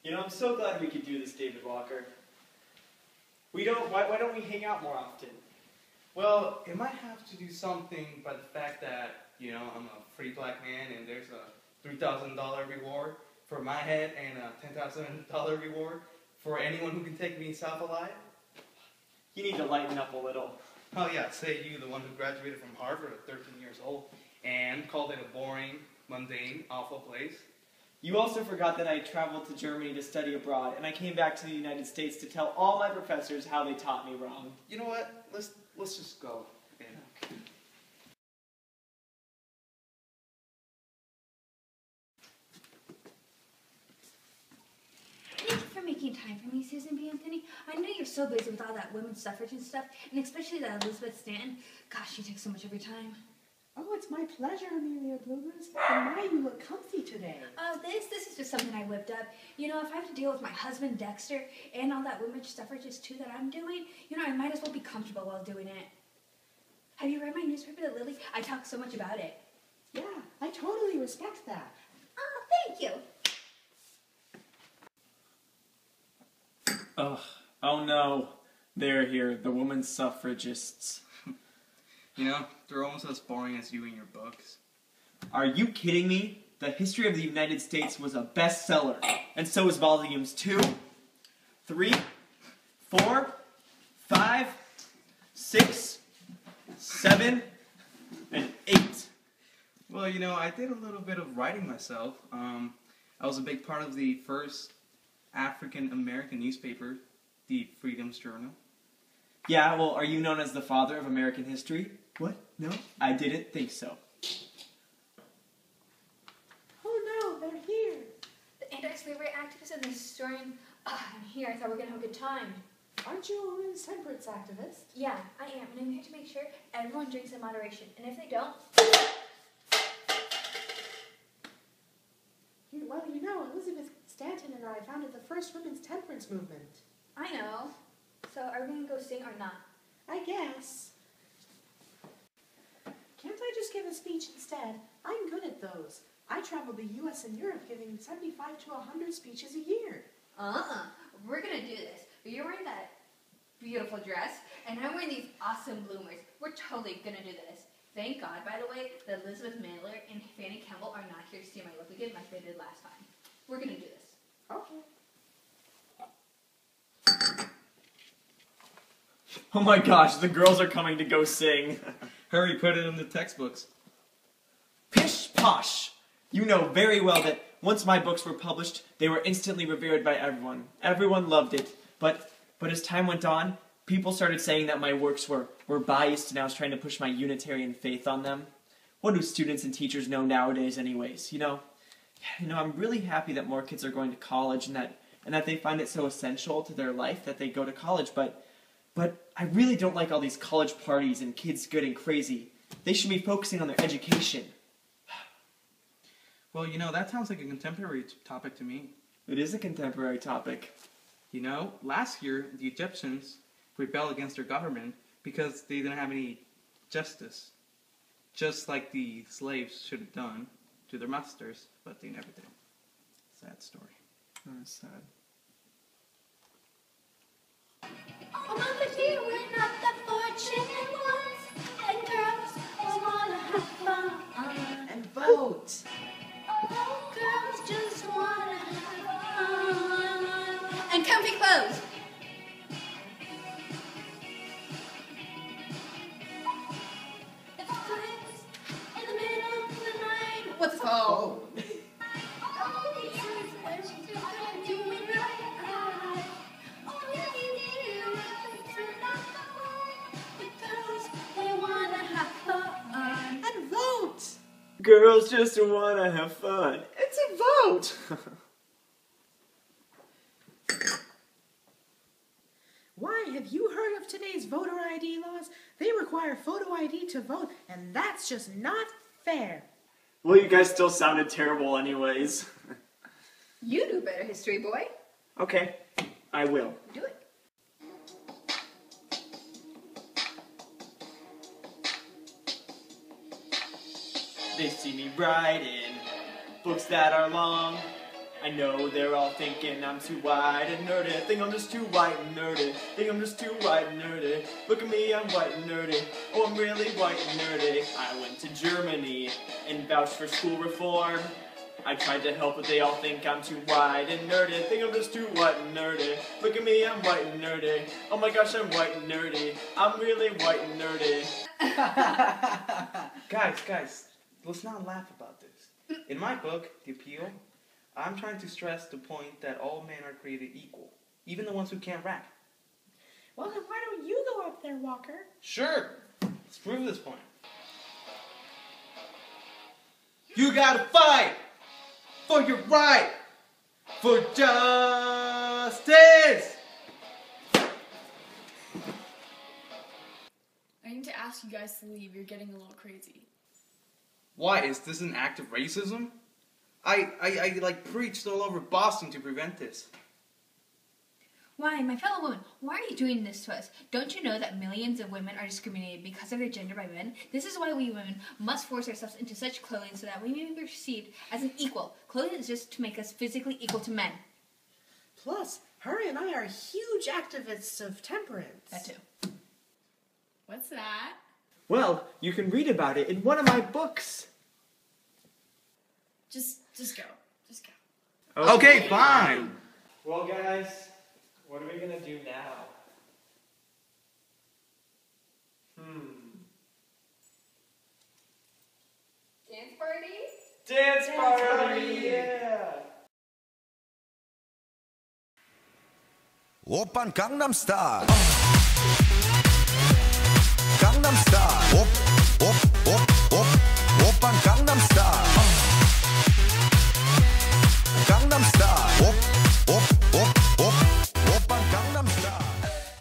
You know, I'm so glad we could do this, David Walker. Why don't we hang out more often? Well, it might have to do something by the fact that, you know, I'm a free black man and there's a $3,000 reward for my head and a $10,000 reward for anyone who can take me south alive. You need to lighten up a little. Oh yeah, say you, the one who graduated from Harvard at 13 years old and called it a boring, mundane, awful place. You also forgot that I traveled to Germany to study abroad, and I came back to the United States to tell all my professors how they taught me wrong. You know what? Let's just go. Okay. Thank you for making time for me, Susan B. Anthony. I know you're so busy with all that women's suffrage and stuff, and especially that Elizabeth Stanton. Gosh, she takes so much of your time. Oh, it's my pleasure, Amelia Bloomers. And my, you look comfy today. Oh, this is just something I whipped up. You know, if I have to deal with my husband, Dexter, and all that women's suffrages, too, that I'm doing, you know, I might as well be comfortable while doing it. Have you read my newspaper, The Lily? I talk so much about it. Yeah, I totally respect that. Oh, thank you. Ugh. Oh no. They're here, the women's suffragists. You know, they're almost as boring as you and your books. Are you kidding me? The History of the United States was a bestseller, and so is volumes 2, 3, 4, 5, 6, 7, and 8. Well, you know, I did a little bit of writing myself. I was a big part of the first African-American newspaper, the Freedom's Journal. Yeah, well, are you known as the father of American history? What? No? I didn't think so. Oh no, they're here. The anti-slavery activist and the historian. I'm here. I thought we were going to have a good time. Aren't you a women's temperance activist? Yeah, I am. And I'm here to make sure everyone drinks in moderation. And if they don't... Well, you know, Elizabeth Stanton and I founded the first women's temperance movement. I know. So are we going to go sing or not? I guess. Can't I just give a speech instead? I'm good at those. I traveled the U.S. and Europe giving 75 to 100 speeches a year. We're going to do this. You're wearing that beautiful dress, and I'm wearing these awesome bloomers. We're totally going to do this. Thank God, by the way, that Elizabeth Mandler and Fanny Campbell are not here to see my look again like they did last time. We're going to do this. Okay. Oh my gosh, the girls are coming to go sing. Hurry, put it in the textbooks. Pish posh! You know very well that once my books were published, they were instantly revered by everyone. Everyone loved it. But as time went on, people started saying that my works were biased and I was trying to push my Unitarian faith on them. What do students and teachers know nowadays anyways? You know, I'm really happy that more kids are going to college and that they find it so essential to their life that they go to college, but I really don't like all these college parties and kids getting crazy. They should be focusing on their education. Well, you know, that sounds like a contemporary topic to me. It is a contemporary topic. You know, last year, the Egyptians rebelled against their government because they didn't have any justice. Just like the slaves should have done to their masters, but they never did. Sad story. Oh, that's sad. Oh, Mama dear, we're not the fortunate ones, and girls just wanna have fun. And vote. Oh, girls just wanna have fun. And comfy clothes. If time's in the middle of the night, what's it called? Girls just wanna have fun. It's a vote! Why, have you heard of today's voter ID laws? They require photo ID to vote, and that's just not fair. Well, you guys still sounded terrible anyways. You do better, history boy. Okay, I will. Do it. They see me writing books that are long, I know they're all thinking I'm too white and nerdy. Think I'm just too white and nerdy. Think I'm just too white and nerdy. Look at me, I'm white and nerdy. Oh, I'm really white and nerdy. I went to Germany and vouched for school reform. I tried to help, but they all think I'm too white and nerdy. Think I'm just too white and nerdy. Look at me, I'm white and nerdy. Oh my gosh, I'm white and nerdy. I'm really white and nerdy. Guys, let's not laugh about this. In my book, The Appeal, I'm trying to stress the point that all men are created equal, even the ones who can't rap. Well, then why don't you go up there, Walker? Sure, let's prove this point. You gotta fight for your right, for justice. I need to ask you guys to leave. You're getting a little crazy. Why, is this an act of racism? I like preached all over Boston to prevent this. Why, my fellow woman, why are you doing this to us? Don't you know that millions of women are discriminated because of their gender by men? This is why we women must force ourselves into such clothing so that we may be perceived as an equal. Clothing is just to make us physically equal to men. Plus, her and I are huge activists of temperance. That too. What's that? Well, you can read about it in one of my books. Just go. Just go. Okay, fine. Well, guys, what are we gonna do now? Dance party? Dance party! Yeah! 오빤 강남스타일 강남스타일 오빤 강남스타일